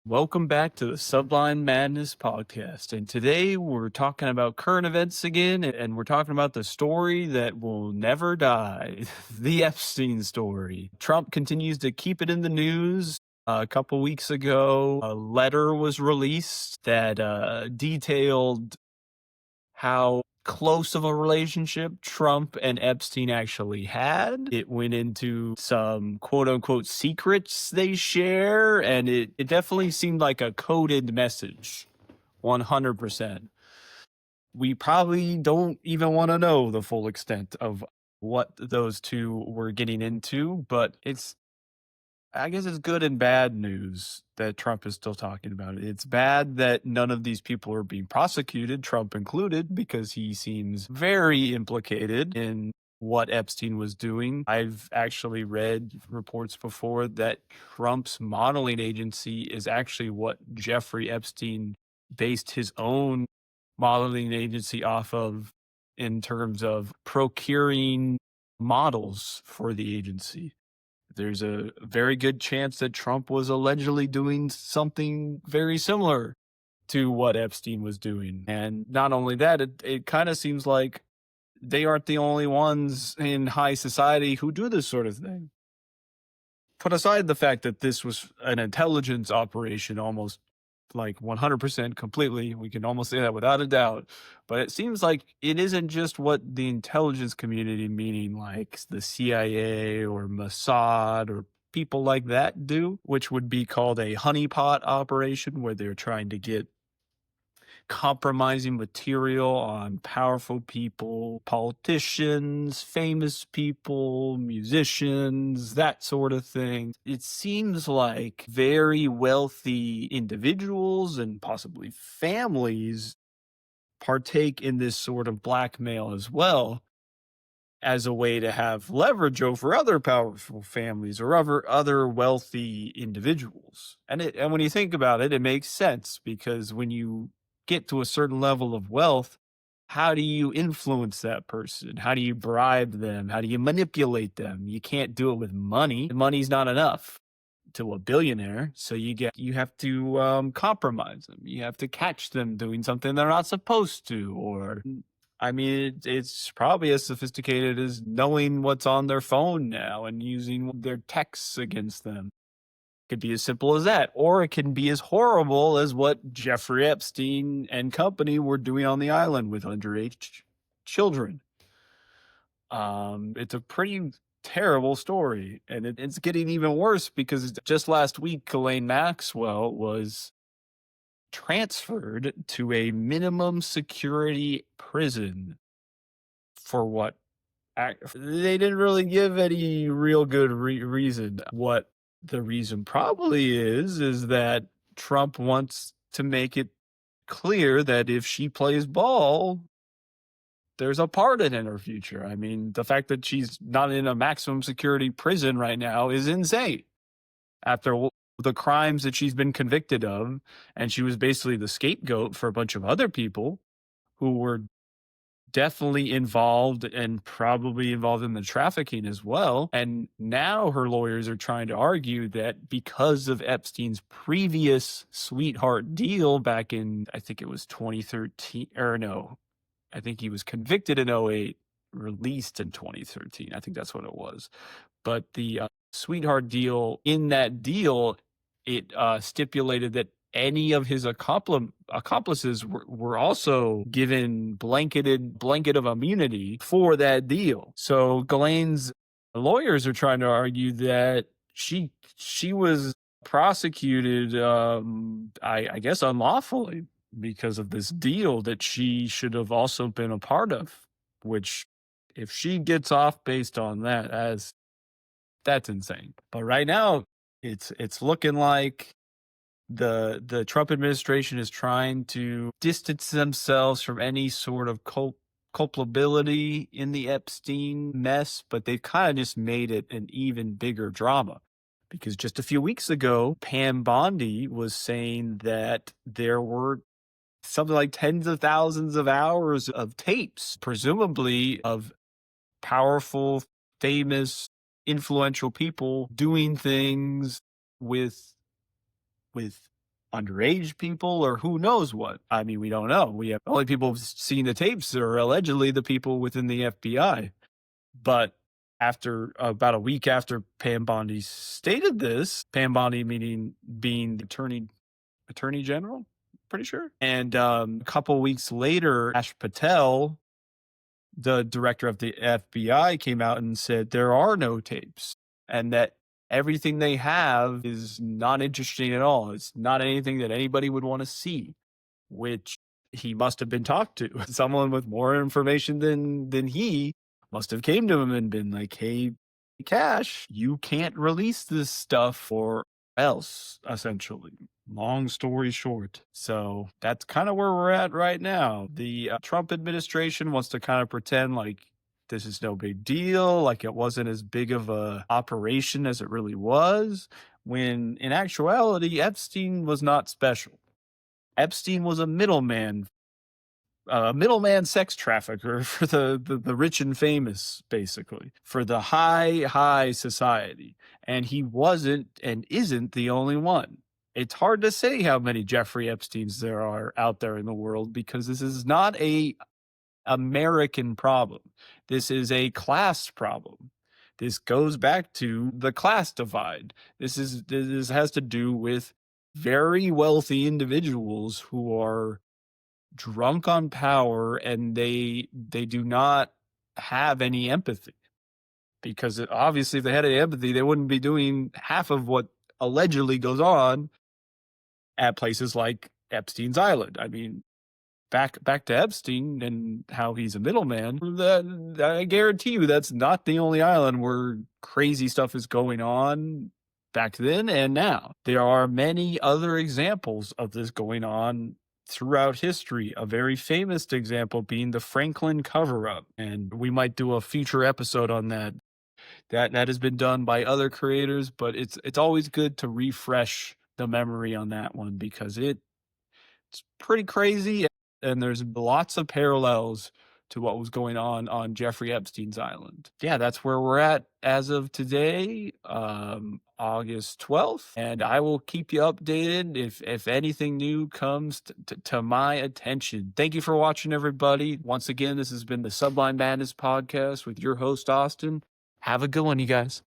Welcome back to the Sublime Madness podcast. And today we're talking about current events again, and we're talking about the story that will never die the Epstein story. Trump continues to keep it in the news. A couple weeks ago, a letter was released that detailed how close of a relationship Trump and Epstein actually had. It went into some quote unquote secrets they share, and it definitely seemed like a coded message. 100%. We probably don't even want to know the full extent of what those two were getting into, but I guess it's good and bad news that Trump is still talking about it. It's bad that none of these people are being prosecuted, Trump included, because he seems very implicated in what Epstein was doing. I've actually read reports before that Trump's modeling agency is actually what Jeffrey Epstein based his own modeling agency off of in terms of procuring models for the agency. There's a very good chance that Trump was allegedly doing something very similar to what Epstein was doing. And not only that, it kind of seems like they aren't the only ones in high society who do this sort of thing. Put aside the fact that this was an intelligence operation almost like 100% completely. We can almost say that without a doubt. But it seems like it isn't just what the intelligence community, meaning like the CIA or Mossad or people like that do, which would be called a honeypot operation, where they're trying to get compromising material on powerful people, politicians, famous people, musicians, that sort of thing. It seems like very wealthy individuals and possibly families partake in this sort of blackmail as well, as a way to have leverage over other powerful families or other wealthy individuals. And when you think about it, it makes sense, because when you get to a certain level of wealth, how do you influence that person? How do you bribe them? How do you manipulate them? You can't do it with money. Money's not enough to a billionaire. So you have to compromise them. You have to catch them doing something they're not supposed to, or I mean, it's probably as sophisticated as knowing what's on their phone now and using their texts against them. Could be as simple as that, or it can be as horrible as what Jeffrey Epstein and company were doing on the island with underage children. It's a pretty terrible story, and it's getting even worse because just last week, Ghislaine Maxwell was transferred to a minimum security prison for what they didn't really give any real good reason. What the reason probably is that Trump wants to make it clear that if she plays ball, there's a pardon in her future. I mean, the fact that she's not in a maximum security prison right now is insane. After the crimes that she's been convicted of, and she was basically the scapegoat for a bunch of other people who were definitely involved and probably involved in the trafficking as well. And now her lawyers are trying to argue that because of Epstein's previous sweetheart deal back in, I think it was 2013, or no, I think he was convicted in '08, released in 2013. I think that's what it was. But the sweetheart deal, in that deal, it stipulated that any of his accomplices were also given blanket of immunity for that deal. So Ghislaine's lawyers are trying to argue that she was prosecuted, I guess, unlawfully because of this deal that she should have also been a part of. Which, if she gets off based on that, that's insane. But right now, it's looking like the Trump administration is trying to distance themselves from any sort of culpability in the Epstein mess, but they've kind of just made it an even bigger drama. Because just a few weeks ago, Pam Bondi was saying that there were something like tens of thousands of hours of tapes, presumably of powerful, famous, influential people doing things with underage people or who knows what. I mean, we don't know. We have only people who've seen the tapes are allegedly the people within the FBI. But after about a week after Pam Bondi stated this, Pam Bondi meaning being the attorney general, pretty sure. And a couple weeks later, Ash Patel, the director of the FBI, came out and said there are no tapes and that everything they have is not interesting at all. It's not anything that anybody would want to see, which he must have been talked to. Someone with more information than he must have came to him and been like, hey, Cash, you can't release this stuff or else, essentially. Long story short. So that's kind of where we're at right now. The Trump administration wants to kind of pretend like this is no big deal, like it wasn't as big of a operation as it really was, when in actuality, Epstein was not special. Epstein was a middleman sex trafficker for the rich and famous, basically, for the high society. And he wasn't and isn't the only one. It's hard to say how many Jeffrey Epsteins there are out there in the world because this is not a American problem. This is a class problem. This goes back to the class divide. This has to do with very wealthy individuals who are drunk on power and they do not have any empathy, because obviously if they had any empathy they wouldn't be doing half of what allegedly goes on at places like Epstein's Island. I mean, back to Epstein and how he's a middleman, I guarantee you that's not the only island where crazy stuff is going on back then and now. There are many other examples of this going on throughout history, a very famous example being the Franklin cover-up. And we might do a future episode on that. That has been done by other creators, but it's always good to refresh the memory on that one because it's pretty crazy and there's lots of parallels to what was going on Jeffrey Epstein's island. Yeah, that's where we're at as of today, August 12th. And I will keep you updated if anything new comes to my attention. Thank you for watching, everybody. Once again, this has been the Sublime Madness podcast with your host, Austin. Have a good one, you guys.